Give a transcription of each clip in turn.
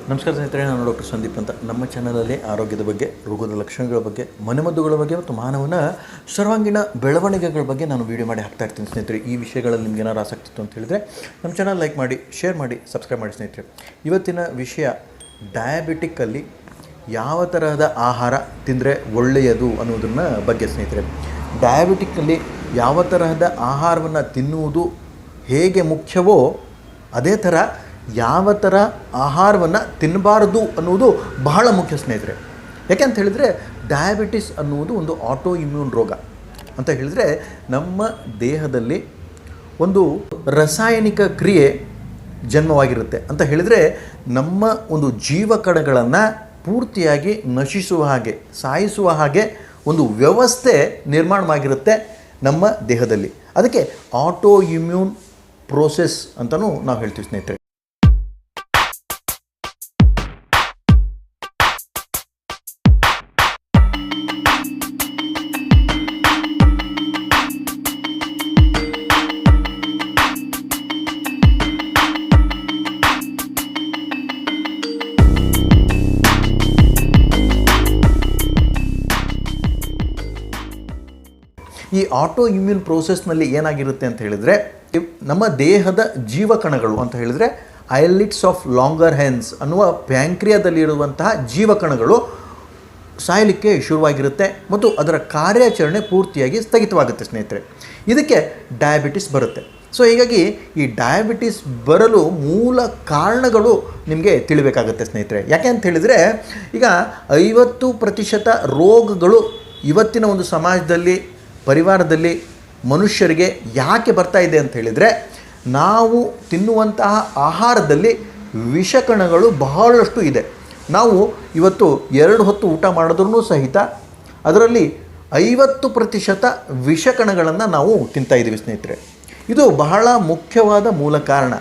ನಮಸ್ಕಾರ ಸ್ನೇಹಿತರೆ, ನಾನು ಡಾಕ್ಟರ್ ಸಂದೀಪ್ ಅಂತ. ನಮ್ಮ ಚಾನಲಲ್ಲಿ ಆರೋಗ್ಯದ ಬಗ್ಗೆ, ರೋಗದ ಲಕ್ಷಣಗಳ ಬಗ್ಗೆ, ಮನೆಮದ್ದುಗಳ ಬಗ್ಗೆ ಮತ್ತು ಮಾನವನ ಸರ್ವಾಂಗೀಣ ಬೆಳವಣಿಗೆಗಳ ಬಗ್ಗೆ ನಾನು ವೀಡಿಯೋ ಮಾಡಿ ಹಾಕ್ತಾ ಇರ್ತೀನಿ ಸ್ನೇಹಿತರೆ. ಈ ವಿಷಯಗಳಲ್ಲಿ ನಿಮ್ಗೆ ಏನಾರು ಆಸಕ್ತಿ ಇತ್ತು ಅಂತ ಹೇಳಿದರೆ ನಮ್ಮ ಚಾನಲ್ ಲೈಕ್ ಮಾಡಿ, ಶೇರ್ ಮಾಡಿ, ಸಬ್ಸ್ಕ್ರೈಬ್ ಮಾಡಿ ಸ್ನೇಹಿತರೆ. ಇವತ್ತಿನ ವಿಷಯ ಡಯಾಬಿಟಿಕ್ಕಲ್ಲಿ ಯಾವ ತರಹದ ಆಹಾರ ತಿಂದರೆ ಒಳ್ಳೆಯದು ಅನ್ನೋದನ್ನ ಬಗ್ಗೆ ಸ್ನೇಹಿತರೆ. ಡಯಾಬಿಟಿಕ್ಕಲ್ಲಿ ಯಾವ ತರಹದ ಆಹಾರವನ್ನು ತಿನ್ನುವುದು ಹೇಗೆ ಮುಖ್ಯವೋ ಅದೇ ಥರ ಯಾವ ಥರ ಆಹಾರವನ್ನು ತಿನ್ನಬಾರ್ದು ಅನ್ನುವುದು ಬಹಳ ಮುಖ್ಯ ಸ್ನೇಹಿತರೆ. ಯಾಕೆಂತ ಹೇಳಿದರೆ ಡಯಾಬಿಟಿಸ್ ಅನ್ನುವುದು ಒಂದು ಆಟೋ ಇಮ್ಯೂನ್ ರೋಗ. ಅಂತ ಹೇಳಿದರೆ ನಮ್ಮ ದೇಹದಲ್ಲಿ ಒಂದು ರಾಸಾಯನಿಕ ಕ್ರಿಯೆ ಜನ್ಮವಾಗಿರುತ್ತೆ. ಅಂತ ಹೇಳಿದರೆ ನಮ್ಮ ಒಂದು ಜೀವಕಣಗಳನ್ನು ಪೂರ್ತಿಯಾಗಿ ನಶಿಸುವ ಹಾಗೆ, ಸಾಯಿಸುವ ಹಾಗೆ ಒಂದು ವ್ಯವಸ್ಥೆ ನಿರ್ಮಾಣವಾಗಿರುತ್ತೆ ನಮ್ಮ ದೇಹದಲ್ಲಿ. ಅದಕ್ಕೆ ಆಟೋ ಇಮ್ಯೂನ್ ಪ್ರೋಸೆಸ್ ಅಂತಲೂ ನಾವು ಹೇಳ್ತೀವಿ ಸ್ನೇಹಿತರೆ. ಈ ಆಟೋ ಇಮ್ಯೂನ್ ಪ್ರೋಸೆಸ್ನಲ್ಲಿ ಏನಾಗಿರುತ್ತೆ ಅಂತ ಹೇಳಿದರೆ, ನಮ್ಮ ದೇಹದ ಜೀವಕಣಗಳು ಅಂತ ಹೇಳಿದರೆ ಐಲಿಟ್ಸ್ ಆಫ್ ಲಾಂಗರ್ ಹೆನ್ಸ್ ಅನ್ನುವ ಪ್ಯಾಂಕ್ರಿಯಾದಲ್ಲಿರುವಂತಹ ಜೀವಕಣಗಳು ಸಾಯಲಿಕ್ಕೆ ಶುರುವಾಗಿರುತ್ತೆ ಮತ್ತು ಅದರ ಕಾರ್ಯಾಚರಣೆ ಪೂರ್ತಿಯಾಗಿ ಸ್ಥಗಿತವಾಗುತ್ತೆ ಸ್ನೇಹಿತರೆ. ಇದಕ್ಕೆ ಡಯಾಬಿಟಿಸ್ ಬರುತ್ತೆ. ಸೊ ಹೀಗಾಗಿ ಈ ಡಯಾಬಿಟಿಸ್ ಬರಲು ಮೂಲ ಕಾರಣಗಳು ನಿಮಗೆ ತಿಳಿಬೇಕಾಗುತ್ತೆ ಸ್ನೇಹಿತರೆ. ಯಾಕೆ ಅಂತ ಹೇಳಿದರೆ, ಈಗ 50% ರೋಗಗಳು ಇವತ್ತಿನ ಒಂದು ಸಮಾಜದಲ್ಲಿ, ಪರಿವಾರದಲ್ಲಿ ಮನುಷ್ಯರಿಗೆ ಯಾಕೆ ಬರ್ತಾ ಇದೆ ಅಂತ ಹೇಳಿದರೆ, ನಾವು ತಿನ್ನುವಂತಹ ಆಹಾರದಲ್ಲಿ ವಿಷಕಣಗಳು ಬಹಳಷ್ಟು ಇದೆ. ನಾವು ಇವತ್ತು 2 ಹೊತ್ತು ಊಟ ಮಾಡಿದ್ರೂ ಸಹಿತ ಅದರಲ್ಲಿ 50% ವಿಷಕಣಗಳನ್ನು ನಾವು ತಿಂತಾ ಇದ್ದೀವಿ ಸ್ನೇಹಿತರೆ. ಇದು ಬಹಳ ಮುಖ್ಯವಾದ ಮೂಲ ಕಾರಣ.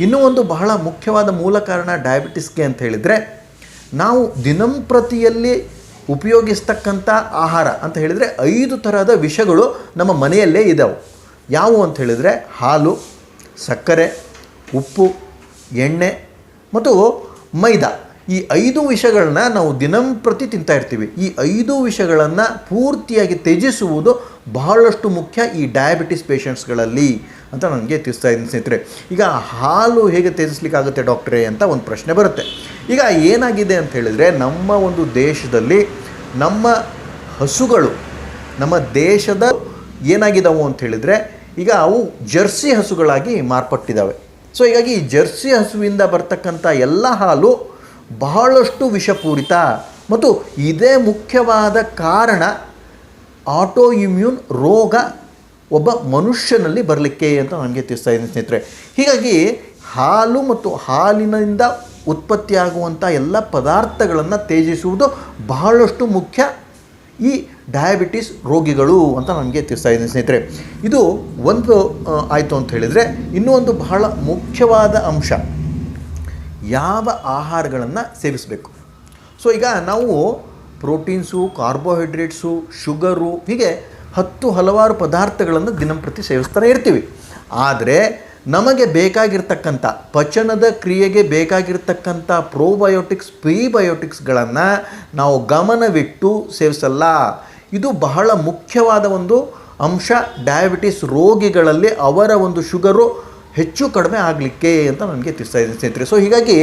ಇನ್ನೂ ಒಂದು ಬಹಳ ಮುಖ್ಯವಾದ ಮೂಲ ಕಾರಣ ಡಯಾಬಿಟಿಸ್ಗೆ ಅಂತ ಹೇಳಿದರೆ, ನಾವು ದಿನಂಪ್ರತಿಯಲ್ಲಿ ಉಪಯೋಗಿಸ್ತಕ್ಕಂಥ ಆಹಾರ ಅಂತ ಹೇಳಿದರೆ 5 ಥರದ ವಿಷಗಳು ನಮ್ಮ ಮನೆಯಲ್ಲೇ ಇದ್ದಾವೆ. ಯಾವುವು ಅಂತ ಹೇಳಿದರೆ ಹಾಲು, ಸಕ್ಕರೆ, ಉಪ್ಪು, ಎಣ್ಣೆ ಮತ್ತು ಮೈದಾ. ಈ 5 ವಿಷಗಳನ್ನ ನಾವು ದಿನಂಪ್ರತಿ ತಿಂತಾ ಇರ್ತೀವಿ. ಈ 5 ವಿಷಗಳನ್ನು ಪೂರ್ತಿಯಾಗಿ ತ್ಯಜಿಸುವುದು ಬಹಳಷ್ಟು ಮುಖ್ಯ ಈ ಡಯಾಬಿಟಿಸ್ ಪೇಷಂಟ್ಸ್ಗಳಲ್ಲಿ ಅಂತ ನನಗೆ ತಿಳಿಸ್ತಾ ಇದ್ದೀನಿ ಸ್ನೇಹಿತರೆ. ಈಗ ಹಾಲು ಹೇಗೆ ತ್ಯಜಿಸ್ಲಿಕ್ಕಾಗುತ್ತೆ ಡಾಕ್ಟ್ರೇ ಅಂತ ಒಂದು ಪ್ರಶ್ನೆ ಬರುತ್ತೆ. ಈಗ ಏನಾಗಿದೆ ಅಂತ ಹೇಳಿದರೆ, ನಮ್ಮ ಒಂದು ದೇಶದಲ್ಲಿ ನಮ್ಮ ಹಸುಗಳು, ನಮ್ಮ ದೇಶದ ಏನಾಗಿದ್ದಾವೆ ಅಂತ ಹೇಳಿದರೆ, ಈಗ ಅವು ಜರ್ಸಿ ಹಸುಗಳಾಗಿ ಮಾರ್ಪಟ್ಟಿದ್ದಾವೆ. ಸೊ ಹೀಗಾಗಿ ಈ ಜರ್ಸಿ ಹಸುವಿಂದ ಬರ್ತಕ್ಕಂಥ ಎಲ್ಲ ಹಾಲು ಬಹಳಷ್ಟು ವಿಷಪೂರಿತ ಮತ್ತು ಇದೇ ಮುಖ್ಯವಾದ ಕಾರಣ ಆಟೋ ಇಮ್ಯೂನ್ ರೋಗ ಒಬ್ಬ ಮನುಷ್ಯನಲ್ಲಿ ಬರಲಿಕ್ಕೆ ಅಂತ ನನಗೆ ತಿಳಿಸ್ತಾ ಇದ್ದೀನಿ ಸ್ನೇಹಿತರೆ. ಹೀಗಾಗಿ ಹಾಲು ಮತ್ತು ಹಾಲಿನಿಂದ ಉತ್ಪತ್ತಿಯಾಗುವಂಥ ಎಲ್ಲ ಪದಾರ್ಥಗಳನ್ನು ತ್ಯಜಿಸುವುದು ಬಹಳಷ್ಟು ಮುಖ್ಯ ಈ ಡಯಾಬಿಟಿಸ್ ರೋಗಿಗಳು ಅಂತ ನನಗೆ ತಿಳಿಸ್ತಾ ಇದ್ದೀನಿ ಸ್ನೇಹಿತರೆ. ಇದು ಒಂದು ಆಯಿತು ಅಂತ ಹೇಳಿದರೆ, ಇನ್ನೂ ಒಂದು ಬಹಳ ಮುಖ್ಯವಾದ ಅಂಶ, ಯಾವ ಆಹಾರಗಳನ್ನು ಸೇವಿಸಬೇಕು. ಸೊ ಈಗ ನಾವು ಪ್ರೋಟೀನ್ಸು, ಕಾರ್ಬೋಹೈಡ್ರೇಟ್ಸು, ಶುಗರು, ಹೀಗೆ ಹಲವಾರು ಪದಾರ್ಥಗಳನ್ನು ದಿನಂಪ್ರತಿ ಸೇವಿಸ್ತಾನೆ ಇರ್ತೀವಿ. ಆದರೆ ನಮಗೆ ಬೇಕಾಗಿರ್ತಕ್ಕಂಥ ಪಚನದ ಕ್ರಿಯೆಗೆ ಬೇಕಾಗಿರ್ತಕ್ಕಂಥ ಪ್ರೋಬಯೋಟಿಕ್ಸ್, ಪ್ರೀಬಯೋಟಿಕ್ಸ್ಗಳನ್ನು ನಾವು ಗಮನವಿಟ್ಟು ಸೇವಿಸಲ್ಲ. ಇದು ಬಹಳ ಮುಖ್ಯವಾದ ಒಂದು ಅಂಶ ಡಯಾಬಿಟಿಸ್ ರೋಗಿಗಳಲ್ಲಿ ಅವರ ಒಂದು ಶುಗರು ಹೆಚ್ಚು ಕಡಿಮೆ ಆಗಲಿಕ್ಕೆ ಅಂತ ನನಗೆ ತಿಳಿಸ್ತಾ ಇದ್ದೀನಿ ಸ್ನೇಹಿತರೆ. ಸೊ ಹೀಗಾಗಿ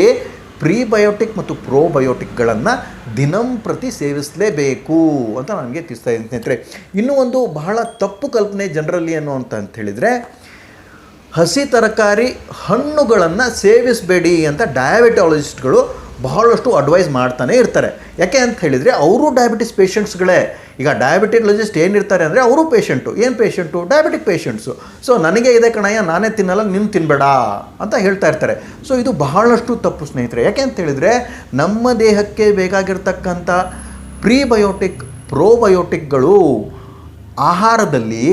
ಪ್ರೀಬಯೋಟಿಕ್ ಮತ್ತು ಪ್ರೋಬಯೋಟಿಕ್ಗಳನ್ನು ದಿನಂಪ್ರತಿ ಸೇವಿಸಲೇಬೇಕು ಅಂತ ನನಗೆ ತಿಳಿಸ್ತಾ ಇದ್ದೀನಿ ಸ್ನೇಹಿತರೆ. ಇನ್ನೂ ಒಂದು ಬಹಳ ತಪ್ಪು ಕಲ್ಪನೆ ಜನರಲ್ಲಿ ಏನು ಅಂತ ಹೇಳಿದರೆ, ಹಸಿ ತರಕಾರಿ, ಹಣ್ಣುಗಳನ್ನು ಸೇವಿಸಬೇಡಿ ಅಂತ ಡಯಾಬಿಟಾಲಜಿಸ್ಟ್ಗಳು ಬಹಳಷ್ಟು ಅಡ್ವೈಸ್ ಮಾಡ್ತಾನೆ ಇರ್ತಾರೆ. ಯಾಕೆ ಅಂತ ಹೇಳಿದರೆ, ಅವರು ಡಯಾಬಿಟಿಸ್ ಪೇಷಂಟ್ಸ್ಗಳೇ. ಈಗ ಡಯಾಬಿಟಾಲಜಿಸ್ಟ್ ಏನಿರ್ತಾರೆ ಅಂದರೆ ಅವರು ಪೇಷಂಟು. ಏನು ಪೇಷಂಟು? Diabetic patients. ಸೊ ನನಗೆ ಇದೆ ಕಣಯ್ಯ, ನಾನೇ ತಿನ್ನಲ್ಲ, ನೀನು ತಿನ್ನಬೇಡ ಅಂತ ಹೇಳ್ತಾ ಇರ್ತಾರೆ. ಸೊ ಇದು ಬಹಳಷ್ಟು ತಪ್ಪು ಸ್ನೇಹಿತರೆ. ಯಾಕೆ ಅಂತ ಹೇಳಿದರೆ, ನಮ್ಮ ದೇಹಕ್ಕೆ ಬೇಕಾಗಿರ್ತಕ್ಕಂಥ ಪ್ರೀಬಯೋಟಿಕ್, ಪ್ರೋಬಯೋಟಿಕ್ಗಳು ಆಹಾರದಲ್ಲಿ,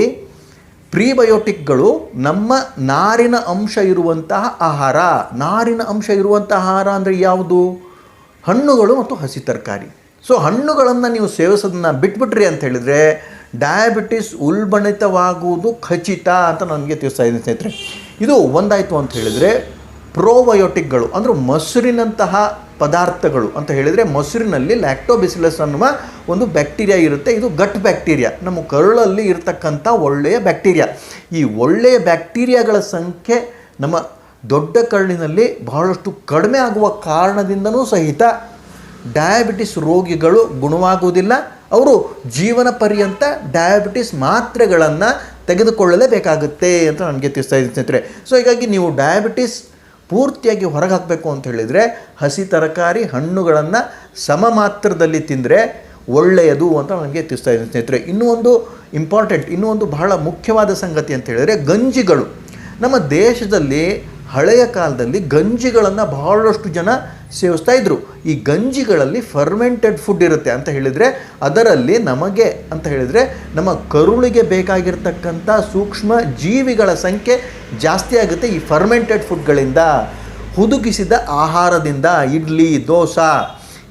ಪ್ರೀಬಯೋಟಿಕ್ಗಳು ನಮ್ಮ ನಾರಿನ ಅಂಶ ಇರುವಂತಹ ಆಹಾರ. ನಾರಿನ ಅಂಶ ಇರುವಂತಹ ಆಹಾರ ಅಂದರೆ ಯಾವುದು? ಹಣ್ಣುಗಳು ಮತ್ತು ಹಸಿ ತರಕಾರಿ. ಸೊ ಹಣ್ಣುಗಳನ್ನು ನೀವು ಸೇವಿಸೋದನ್ನು ಬಿಟ್ಬಿಟ್ರಿ ಅಂತ ಹೇಳಿದರೆ ಡಯಾಬಿಟಿಸ್ ಉಲ್ಬಣಿತವಾಗುವುದು ಖಚಿತ ಅಂತ ನನಗೆ ತಿಳಿಸ್ತಾ ಇದ್ದೀನಿ ಸ್ನೇಹಿತರೆ. ಇದು ಒಂದಾಯಿತು ಅಂತ ಹೇಳಿದರೆ ಪ್ರೋಬಯೋಟಿಕ್ಗಳು ಅಂದರೆ ಮೊಸರಿನಂತಹ ಪದಾರ್ಥಗಳು ಅಂತ ಹೇಳಿದರೆ, ಮೊಸರಿನಲ್ಲಿ ಲ್ಯಾಕ್ಟೋಬಿಸಿಲಸ್ ಅನ್ನುವ ಒಂದು ಬ್ಯಾಕ್ಟೀರಿಯಾ ಇರುತ್ತೆ. ಇದು ಗಟ್ ಬ್ಯಾಕ್ಟೀರಿಯಾ, ನಮ್ಮ ಕರುಳಲ್ಲಿ ಇರತಕ್ಕಂಥ ಒಳ್ಳೆಯ ಬ್ಯಾಕ್ಟೀರಿಯಾ. ಈ ಒಳ್ಳೆಯ ಬ್ಯಾಕ್ಟೀರಿಯಾಗಳ ಸಂಖ್ಯೆ ನಮ್ಮ ದೊಡ್ಡ ಕರುಳಿನಲ್ಲಿ ಬಹಳಷ್ಟು ಕಡಿಮೆ ಆಗುವ ಕಾರಣದಿಂದನೂ ಸಹಿತ ಡಯಾಬಿಟಿಸ್ ರೋಗಿಗಳು ಗುಣವಾಗುವುದಿಲ್ಲ. ಅವರು ಜೀವನ ಪರ್ಯಂತ ಡಯಾಬಿಟಿಸ್ ಮಾತ್ರೆಗಳನ್ನು ತೆಗೆದುಕೊಳ್ಳಲೇಬೇಕಾಗುತ್ತೆ ಅಂತ ನನಗೆ ತಿಳಿಸ್ತಾ ಇದ್ದೀನಿ ಸ್ನೇಹಿತರೆ. ಸೊ ಹೀಗಾಗಿ ನೀವು ಡಯಾಬಿಟಿಸ್ ಪೂರ್ತಿಯಾಗಿ ಹೊರಗೆ ಹಾಕಬೇಕು ಅಂತ ಹೇಳಿದರೆ ಹಸಿ ತರಕಾರಿ ಹಣ್ಣುಗಳನ್ನು ಸಮ ಮಾತ್ರದಲ್ಲಿ ತಿಂದರೆ ಒಳ್ಳೆಯದು ಅಂತ ನನಗೆ ತಿಳಿಸ್ತಾ ಇದ್ದೀನಿ ಸ್ನೇಹಿತರೆ. ಇನ್ನೂ ಒಂದು ಬಹಳ ಮುಖ್ಯವಾದ ಸಂಗತಿ ಅಂತ ಹೇಳಿದರೆ ಗಂಜಿಗಳು. ನಮ್ಮ ದೇಶದಲ್ಲಿ ಹಳೆಯ ಕಾಲದಲ್ಲಿ ಗಂಜಿಗಳನ್ನು ಬಹಳಷ್ಟು ಜನ ಸೇವಿಸ್ತಾ ಇದ್ದರು. ಈ ಗಂಜಿಗಳಲ್ಲಿ ಫರ್ಮೆಂಟೆಡ್ ಫುಡ್ ಇರುತ್ತೆ ಅಂತ ಹೇಳಿದರೆ ಅದರಲ್ಲಿ ನಮಗೆ ಅಂತ ಹೇಳಿದರೆ ನಮ್ಮ ಕರುಳಿಗೆ ಬೇಕಾಗಿರ್ತಕ್ಕಂಥ ಸೂಕ್ಷ್ಮ ಜೀವಿಗಳ ಸಂಖ್ಯೆ ಜಾಸ್ತಿ ಆಗುತ್ತೆ ಈ ಫರ್ಮೆಂಟೆಡ್ ಫುಡ್ಗಳಿಂದ. ಹುದುಗಿಸಿದ ಆಹಾರದಿಂದ ಇಡ್ಲಿ ದೋಸೆ,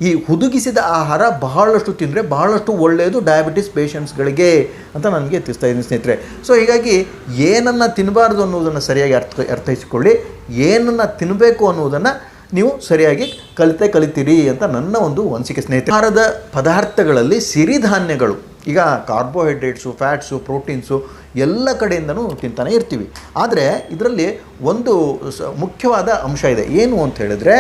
ಈ ಹುದುಗಿಸಿದ ಆಹಾರ ಬಹಳಷ್ಟು ತಿಂದರೆ ಬಹಳಷ್ಟು ಒಳ್ಳೆಯದು ಡಯಾಬಿಟಿಸ್ ಪೇಷಂಟ್ಸ್ಗಳಿಗೆ ಅಂತ ನನಗೆ ತಿಳಿಸ್ತಾ ಇದ್ದೀನಿ ಸ್ನೇಹಿತರೆ. ಸೊ ಹೀಗಾಗಿ ಏನನ್ನು ತಿನ್ನಬಾರ್ದು ಅನ್ನೋದನ್ನು ಸರಿಯಾಗಿ ಅರ್ಥೈಸಿಕೊಳ್ಳಿ, ಏನನ್ನು ತಿನ್ನಬೇಕು ಅನ್ನೋದನ್ನು ನೀವು ಸರಿಯಾಗಿ ಕಲಿತೀರಿ ಅಂತ ನನ್ನ ಒಂದು ಅನಿಸಿಕೆ ಸ್ನೇಹಿತರೆ. ಆಹಾರದ ಪದಾರ್ಥಗಳಲ್ಲಿ ಸಿರಿಧಾನ್ಯಗಳು, ಈಗ ಕಾರ್ಬೋಹೈಡ್ರೇಟ್ಸು, ಫ್ಯಾಟ್ಸು, ಪ್ರೋಟೀನ್ಸು ಎಲ್ಲ ಕಡೆಯಿಂದನೂ ತಿಂತಾನೆ ಇರ್ತೀವಿ. ಆದರೆ ಇದರಲ್ಲಿ ಒಂದು ಮುಖ್ಯವಾದ ಅಂಶ ಇದೆ. ಏನು ಅಂತ ಹೇಳಿದ್ರೆ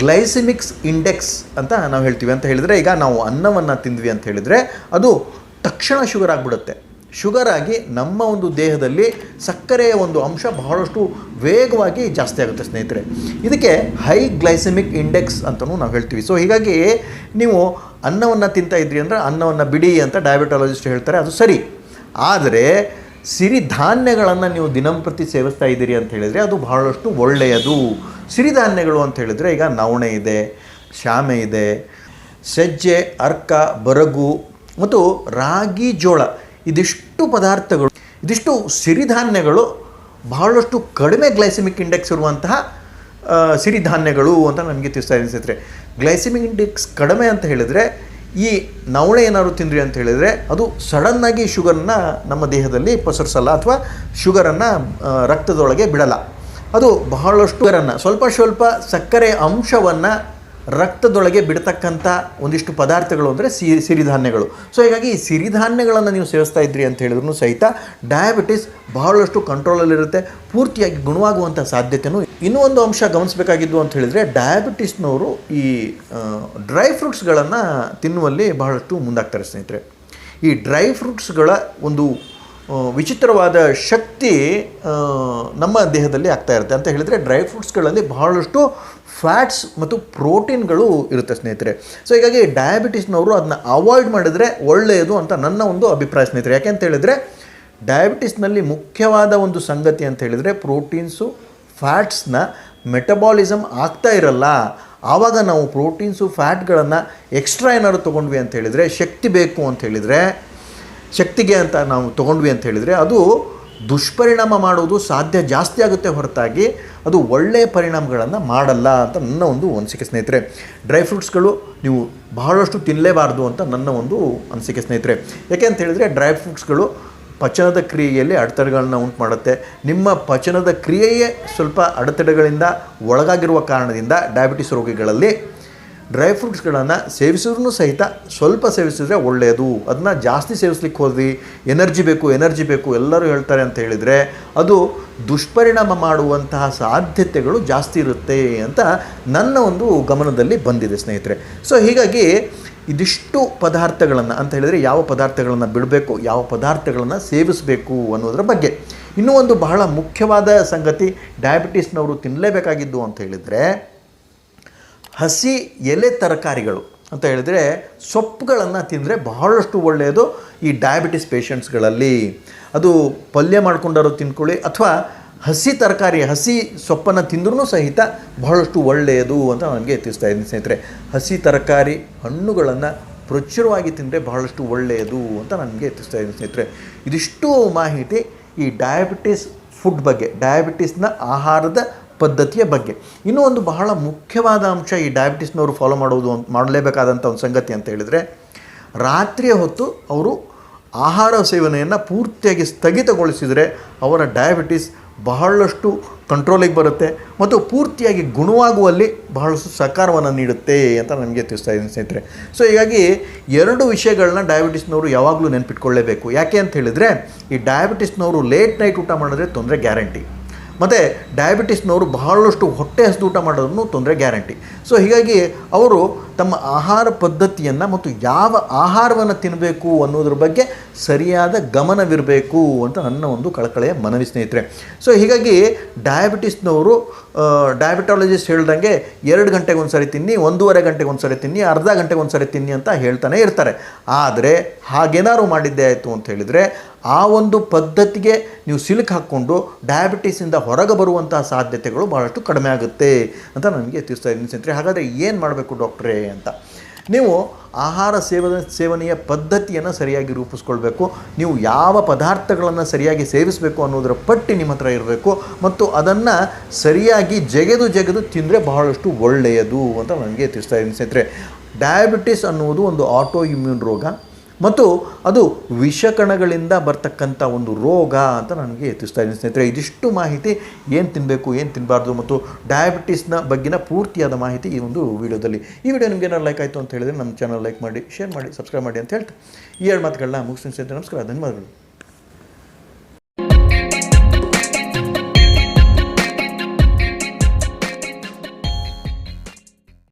ಗ್ಲೈಸಿಮಿಕ್ಸ್ ಇಂಡೆಕ್ಸ್ ಅಂತ ನಾವು ಹೇಳ್ತೀವಿ. ಅಂತ ಹೇಳಿದರೆ ಈಗ ನಾವು ಅನ್ನವನ್ನು ತಿಂದ್ವಿ ಅಂತ ಹೇಳಿದರೆ ಅದು ತಕ್ಷಣ ಶುಗರ್ ಆಗಿಬಿಡುತ್ತೆ. ಶುಗರ್ ಆಗಿ ನಮ್ಮ ಒಂದು ದೇಹದಲ್ಲಿ ಸಕ್ಕರೆಯ ಒಂದು ಅಂಶ ಬಹಳಷ್ಟು ವೇಗವಾಗಿ ಜಾಸ್ತಿ ಆಗುತ್ತೆ ಸ್ನೇಹಿತರೆ. ಇದಕ್ಕೆ ಹೈ ಗ್ಲೈಸೆಮಿಕ್ ಇಂಡೆಕ್ಸ್ ಅಂತಲೂ ನಾವು ಹೇಳ್ತೀವಿ. ಸೊ ಹೀಗಾಗಿ ನೀವು ಅನ್ನವನ್ನು ತಿಂತಾ ಇದ್ರಿ ಅಂದರೆ ಅನ್ನವನ್ನು ಬಿಡಿ ಅಂತ ಡಯಾಬಿಟಾಲಜಿಸ್ಟ್ ಹೇಳ್ತಾರೆ, ಅದು ಸರಿ. ಆದರೆ ಸಿರಿಧಾನ್ಯಗಳನ್ನು ನೀವು ದಿನಂಪ್ರತಿ ಸೇವಿಸ್ತಾ ಇದ್ದೀರಿ ಅಂತ ಹೇಳಿದರೆ ಅದು ಬಹಳಷ್ಟು ಒಳ್ಳೆಯದು. ಸಿರಿಧಾನ್ಯಗಳು ಅಂತ ಹೇಳಿದರೆ ಈಗ ನವಣೆ ಇದೆ, ಶಾಮೆ ಇದೆ, ಸಜ್ಜೆ, ಅರ್ಕ, ಬರಗು ಮತ್ತು ರಾಗಿ, ಜೋಳ, ಇದಿಷ್ಟು ಪದಾರ್ಥಗಳು, ಇದಿಷ್ಟು ಸಿರಿಧಾನ್ಯಗಳು ಬಹಳಷ್ಟು ಕಡಿಮೆ ಗ್ಲೈಸೆಮಿಕ್ ಇಂಡೆಕ್ಸ್ ಇರುವಂತಹ ಸಿರಿಧಾನ್ಯಗಳು ಅಂತ ನನಗೆ ತಿಳಿಸ್ತಾ ಇದ್ದೀನಿ ಸ್ನೇಹಿತರೆ. ಗ್ಲೈಸೆಮಿಕ್ ಇಂಡೆಕ್ಸ್ ಕಡಿಮೆ ಅಂತ ಹೇಳಿದರೆ ಈ ನವಣೆ ಏನಾದ್ರು ತಿಂದ್ರಿ ಅಂತ ಹೇಳಿದರೆ ಅದು ಸಡನ್ನಾಗಿ ಶುಗರನ್ನ ನಮ್ಮ ದೇಹದಲ್ಲಿ ಪಸರಿಸಲ್ಲ ಅಥವಾ ಶುಗರನ್ನು ರಕ್ತದೊಳಗೆ ಬಿಡಲ್ಲ. ಅದು ಬಹಳಷ್ಟು ಶುಗರನ್ನು ಸ್ವಲ್ಪ ಸಕ್ಕರೆ ಅಂಶವನ್ನು ರಕ್ತದೊಳಗೆ ಬಿಡ್ತಕ್ಕಂಥ ಒಂದಿಷ್ಟು ಪದಾರ್ಥಗಳು ಅಂದರೆ ಸಿರಿಧಾನ್ಯಗಳು. ಸೊ ಹೀಗಾಗಿ ಈ ಸಿರಿಧಾನ್ಯಗಳನ್ನು ನೀವು ಸೇವಿಸ್ತಾ ಇದ್ರಿ ಅಂತ ಹೇಳಿದ್ರು ಸಹಿತ ಡಯಾಬಿಟಿಸ್ ಬಹಳಷ್ಟು ಕಂಟ್ರೋಲಲ್ಲಿರುತ್ತೆ, ಪೂರ್ತಿಯಾಗಿ ಗುಣವಾಗುವಂಥ ಸಾಧ್ಯತೆಯೂ. ಇನ್ನೂ ಒಂದು ಅಂಶ ಗಮನಿಸಬೇಕಾಗಿದ್ದು ಅಂತ ಹೇಳಿದರೆ ಡಯಾಬಿಟಿಸ್ನವರು ಈ ಡ್ರೈ ಫ್ರೂಟ್ಸ್ಗಳನ್ನು ತಿನ್ನುವಲ್ಲಿ ಬಹಳಷ್ಟು ಮುಂದಾಗ್ತಾರೆ ಸ್ನೇಹಿತರೆ. ಈ ಡ್ರೈ ಫ್ರೂಟ್ಸ್ಗಳ ಒಂದು ವಿಚಿತ್ರವಾದ ಶಕ್ತಿ ನಮ್ಮ ದೇಹದಲ್ಲಿ ಆಗ್ತಾ ಇರುತ್ತೆ. ಅಂತ ಹೇಳಿದರೆ ಡ್ರೈ ಫ್ರೂಟ್ಸ್ಗಳಲ್ಲಿ ಬಹಳಷ್ಟು ಫ್ಯಾಟ್ಸ್ ಮತ್ತು ಪ್ರೋಟೀನ್ಗಳು ಇರುತ್ತೆ ಸ್ನೇಹಿತರೆ. ಸೊ ಹೀಗಾಗಿ ಡಯಾಬಿಟಿಸ್ನವರು ಅದನ್ನ ಅವಾಯ್ಡ್ ಮಾಡಿದರೆ ಒಳ್ಳೆಯದು ಅಂತ ನನ್ನ ಒಂದು ಅಭಿಪ್ರಾಯ ಸ್ನೇಹಿತರೆ. ಯಾಕೆ ಅಂತ ಹೇಳಿದರೆ ಡಯಾಬಿಟಿಸ್ನಲ್ಲಿ ಮುಖ್ಯವಾದ ಒಂದು ಸಂಗತಿ ಅಂತ ಹೇಳಿದರೆ ಪ್ರೋಟೀನ್ಸು, ಫ್ಯಾಟ್ಸ್ನ ಮೆಟಬಾಲಿಸಮ್ ಆಗ್ತಾ ಇರಲ್ಲ. ಆವಾಗ ನಾವು ಪ್ರೋಟೀನ್ಸು, ಫ್ಯಾಟ್ಗಳನ್ನು ಎಕ್ಸ್ಟ್ರಾ ಏನಾದ್ರು ತೊಗೊಂಡ್ವಿ ಅಂತ ಹೇಳಿದರೆ, ಶಕ್ತಿ ಬೇಕು ಅಂತ ಹೇಳಿದರೆ, ಶಕ್ತಿಗೆ ಅಂತ ನಾವು ತೊಗೊಂಡ್ವಿ ಅಂತ ಹೇಳಿದರೆ ಅದು ದುಷ್ಪರಿಣಾಮ ಮಾಡೋದು ಸಾಧ್ಯ ಜಾಸ್ತಿ ಆಗುತ್ತೆ ಹೊರತಾಗಿ ಅದು ಒಳ್ಳೆಯ ಪರಿಣಾಮಗಳನ್ನು ಮಾಡಲ್ಲ ಅಂತ ನನ್ನ ಒಂದು ಅನಿಸಿಕೆ ಸ್ನೇಹಿತರೆ. ಡ್ರೈ ಫ್ರೂಟ್ಸ್ಗಳು ನೀವು ಬಹಳಷ್ಟು ತಿನ್ನಲೇಬಾರ್ದು ಅಂತ ನನ್ನ ಒಂದು ಅನಿಸಿಕೆ ಸ್ನೇಹಿತರೆ. ಯಾಕೆ ಅಂತ ಹೇಳಿದರೆ ಡ್ರೈ ಫ್ರೂಟ್ಸ್ಗಳು ಪಚನದ ಕ್ರಿಯೆಯಲ್ಲಿ ಅಡೆತಡೆಗಳನ್ನ ಉಂಟು ಮಾಡುತ್ತೆ. ನಿಮ್ಮ ಪಚನದ ಕ್ರಿಯೆಯೇ ಸ್ವಲ್ಪ ಅಡೆತಡೆಗಳಿಂದ ಒಳಗಾಗಿರುವ ಕಾರಣದಿಂದ ಡಯಾಬಿಟಿಸ್ ರೋಗಿಗಳಲ್ಲಿ ಡ್ರೈ ಫ್ರೂಟ್ಸ್ಗಳನ್ನು ಸೇವಿಸಿದ್ರೂ ಸಹಿತ ಸ್ವಲ್ಪ ಸೇವಿಸಿದ್ರೆ ಒಳ್ಳೆಯದು. ಅದನ್ನ ಜಾಸ್ತಿ ಸೇವಿಸ್ಲಿಕ್ಕೆ ಹೋದ್ವಿ, ಎನರ್ಜಿ ಬೇಕು ಎಲ್ಲರೂ ಹೇಳ್ತಾರೆ ಅಂತ ಹೇಳಿದರೆ ಅದು ದುಷ್ಪರಿಣಾಮ ಮಾಡುವಂತಹ ಸಾಧ್ಯತೆಗಳು ಜಾಸ್ತಿ ಇರುತ್ತೆ ಅಂತ ನನ್ನ ಒಂದು ಗಮನದಲ್ಲಿ ಬಂದಿದೆ ಸ್ನೇಹಿತರೆ. ಸೊ ಹೀಗಾಗಿ ಇದಿಷ್ಟು ಪದಾರ್ಥಗಳನ್ನು ಅಂತ ಹೇಳಿದರೆ ಯಾವ ಪದಾರ್ಥಗಳನ್ನು ಬಿಡಬೇಕು, ಯಾವ ಪದಾರ್ಥಗಳನ್ನು ಸೇವಿಸಬೇಕು ಅನ್ನೋದರ ಬಗ್ಗೆ. ಇನ್ನೂ ಒಂದು ಬಹಳ ಮುಖ್ಯವಾದ ಸಂಗತಿ ಡಯಾಬಿಟಿಸ್ನವರು ತಿನ್ನಲೇಬೇಕಾಗಿದ್ದು ಅಂತ ಹೇಳಿದರೆ ಹಸಿ ಎಲೆ ತರಕಾರಿಗಳು ಅಂತ ಹೇಳಿದರೆ ಸೊಪ್ಪುಗಳನ್ನು ತಿಂದರೆ ಬಹಳಷ್ಟು ಒಳ್ಳೆಯದು ಈ ಡಯಾಬಿಟಿಸ್ ಪೇಷಂಟ್ಸ್ಗಳಲ್ಲಿ. ಅದು ಪಲ್ಯ ಮಾಡ್ಕೊಂಡಾರು ತಿನ್ಕೊಳ್ಳಿ ಅಥವಾ ಹಸಿ ತರಕಾರಿ, ಹಸಿ ಸೊಪ್ಪನ್ನು ತಿಂದ್ರೂ ಸಹಿತ ಬಹಳಷ್ಟು ಒಳ್ಳೆಯದು ಅಂತ ನನಗೆ ತಿಳಿಸ್ತಾ ಇದ್ದೀನಿ ಸ್ನೇಹಿತರೆ. ಹಸಿ ತರಕಾರಿ, ಹಣ್ಣುಗಳನ್ನು ಪ್ರಚುರವಾಗಿ ತಿಂದರೆ ಬಹಳಷ್ಟು ಒಳ್ಳೆಯದು ಅಂತ ನನಗೆ ತಿಳಿಸ್ತಾ ಇದ್ದೀನಿ ಸ್ನೇಹಿತರೆ. ಇದಿಷ್ಟು ಮಾಹಿತಿ ಈ ಡಯಾಬಿಟಿಸ್ ಫುಡ್ ಬಗ್ಗೆ, ಡಯಾಬಿಟಿಸ್ನ ಆಹಾರದ ಪದ್ಧತಿಯ ಬಗ್ಗೆ. ಇನ್ನೂ ಒಂದು ಬಹಳ ಮುಖ್ಯವಾದ ಅಂಶ ಈ ಡಯಾಬಿಟಿಸ್ನವರು ಫಾಲೋ ಮಾಡಲೇಬೇಕಾದಂಥ ಒಂದು ಸಂಗತಿ ಅಂತ ಹೇಳಿದರೆ ರಾತ್ರಿಯ ಹೊತ್ತು ಅವರು ಆಹಾರ ಸೇವನೆಯನ್ನು ಪೂರ್ತಿಯಾಗಿ ಸ್ಥಗಿತಗೊಳಿಸಿದರೆ ಅವರ ಡಯಾಬಿಟಿಸ್ ಬಹಳಷ್ಟು ಕಂಟ್ರೋಲಿಗೆ ಬರುತ್ತೆ ಮತ್ತು ಪೂರ್ತಿಯಾಗಿ ಗುಣವಾಗುವಲ್ಲಿ ಬಹಳಷ್ಟು ಸಹಕಾರವನ್ನು ನೀಡುತ್ತೆ ಅಂತ ನನಗೆ ತಿಳಿಸ್ತಾ ಇದ್ದೀನಿ ಸ್ನೇಹಿತರೆ. ಸೊ ಹೀಗಾಗಿ 2 ವಿಷಯಗಳನ್ನ ಡಯಾಬಿಟಿಸ್ನವರು ಯಾವಾಗಲೂ ನೆನಪಿಟ್ಕೊಳ್ಳೇಬೇಕು. ಯಾಕೆ ಅಂತ ಹೇಳಿದರೆ, ಈ ಡಯಾಬಿಟಿಸ್ನವರು ಲೇಟ್ ನೈಟ್ ಊಟ ಮಾಡಿದ್ರೆ ತೊಂದರೆ ಗ್ಯಾರಂಟಿ, ಮತ್ತು ಡಯಾಬಿಟಿಸ್ನವರು ಬಹಳಷ್ಟು ಹೊಟ್ಟೆ ಹಸಿದು ಊಟ ಮಾಡೋದನ್ನು ತೊಂದರೆ ಗ್ಯಾರಂಟಿ. ಸೊ ಹೀಗಾಗಿ ಅವರು ತಮ್ಮ ಆಹಾರ ಪದ್ಧತಿಯನ್ನು ಮತ್ತು ಯಾವ ಆಹಾರವನ್ನು ತಿನ್ನಬೇಕು ಅನ್ನೋದ್ರ ಬಗ್ಗೆ ಸರಿಯಾದ ಗಮನವಿರಬೇಕು ಅಂತ ನನ್ನ ಒಂದು ಕಳಕಳೆಯ ಮನವಿ ಸ್ನೇಹಿತರೆ. ಸೊ ಹೀಗಾಗಿ ಡಯಾಬಿಟಿಸ್ನವರು ಡಯಾಬಿಟಾಲಜಿಸ್ಟ್ ಹೇಳ್ದಂಗೆ 2 ಗಂಟೆಗೆ ಒಂದು ಸರಿ ತಿನ್ನಿ, 1.5 ಗಂಟೆಗೆ ಒಂದು ಸರಿ ತಿನ್ನಿ, ಅರ್ಧ ಗಂಟೆಗೆ ಒಂದು ಸರಿ ತಿನ್ನಿ ಅಂತ ಹೇಳ್ತಾನೆ ಇರ್ತಾರೆ. ಆದರೆ ಹಾಗೇನಾದ್ರು ಮಾಡಿದ್ದೇ ಆಯಿತು ಅಂತ ಹೇಳಿದರೆ ಆ ಒಂದು ಪದ್ಧತಿಗೆ ನೀವು ಸಿಲುಕು ಹಾಕ್ಕೊಂಡು ಡಯಾಬಿಟಿಸಿಂದ ಹೊರಗೆ ಬರುವಂತಹ ಸಾಧ್ಯತೆಗಳು ಭಾಳಷ್ಟು ಕಡಿಮೆ ಆಗುತ್ತೆ ಅಂತ ನನಗೆ ತಿಳಿಸ್ತಾ ಇದ್ದೀನಿ ಸ್ನೇಹಿತರೆ. ಹಾಗಾದರೆ ಏನು ಮಾಡಬೇಕು ಡಾಕ್ಟ್ರೇ ಅಂತ, ನೀವು ಆಹಾರ ಸೇವನೆಯ ಪದ್ಧತಿಯನ್ನು ಸರಿಯಾಗಿ ರೂಪಿಸ್ಕೊಳ್ಬೇಕು. ನೀವು ಯಾವ ಪದಾರ್ಥಗಳನ್ನು ಸರಿಯಾಗಿ ಸೇವಿಸಬೇಕು ಅನ್ನೋದರ ಪಟ್ಟಿ ನಿಮ್ಮ ಹತ್ರ ಇರಬೇಕು ಮತ್ತು ಅದನ್ನು ಸರಿಯಾಗಿ ಜಗೆದು ತಿಂದರೆ ಬಹಳಷ್ಟು ಒಳ್ಳೆಯದು ಅಂತ ನನಗೆ ತಿಳಿಸ್ತಾ ಇದ್ದೀನಿ ಸ್ನೇಹಿತರೆ. ಡಯಾಬಿಟಿಸ್ ಅನ್ನುವುದು ಒಂದು ಆಟೋ ಇಮ್ಯೂನ್ ರೋಗ ಮತ್ತು ಅದು ವಿಷಕಣಗಳಿಂದ ಬರ್ತಕ್ಕಂಥ ಒಂದು ರೋಗ ಅಂತ ನನಗೆ ತಿಳಿಸ್ತಾ ಇದ್ದೀನಿ ಸ್ನೇಹಿತರೆ. ಇದಿಷ್ಟು ಮಾಹಿತಿ ಏನು ತಿನ್ನಬೇಕು, ಏನು ತಿನ್ನಬಾರ್ದು ಮತ್ತು ಡಯಾಬಿಟಿಸ್ನ ಬಗ್ಗಿನ ಪೂರ್ತಿಯಾದ ಮಾಹಿತಿ ಈ ಒಂದು ವಿಡಿಯೋದಲ್ಲಿ. ಈ ವಿಡಿಯೋ ನಿಮಗೆ ಏನಾದ್ರು ಲೈಕ್ ಆಯಿತು ಅಂತ ಹೇಳಿದರೆ ನಮ್ಮ ಚಾನಲ್ ಲೈಕ್ ಮಾಡಿ, ಶೇರ್ ಮಾಡಿ, ಸಬ್ಸ್ಕ್ರೈಬ್ ಮಾಡಿ ಅಂತ ಹೇಳ್ತಾ ಈ 2 ಮಾತುಗಳನ್ನ ಮುಗಿಸ್ತೀನಿ ಸ್ನೇಹಿತರೆ. ನಮಸ್ಕಾರ, ಧನ್ಯವಾದಗಳು.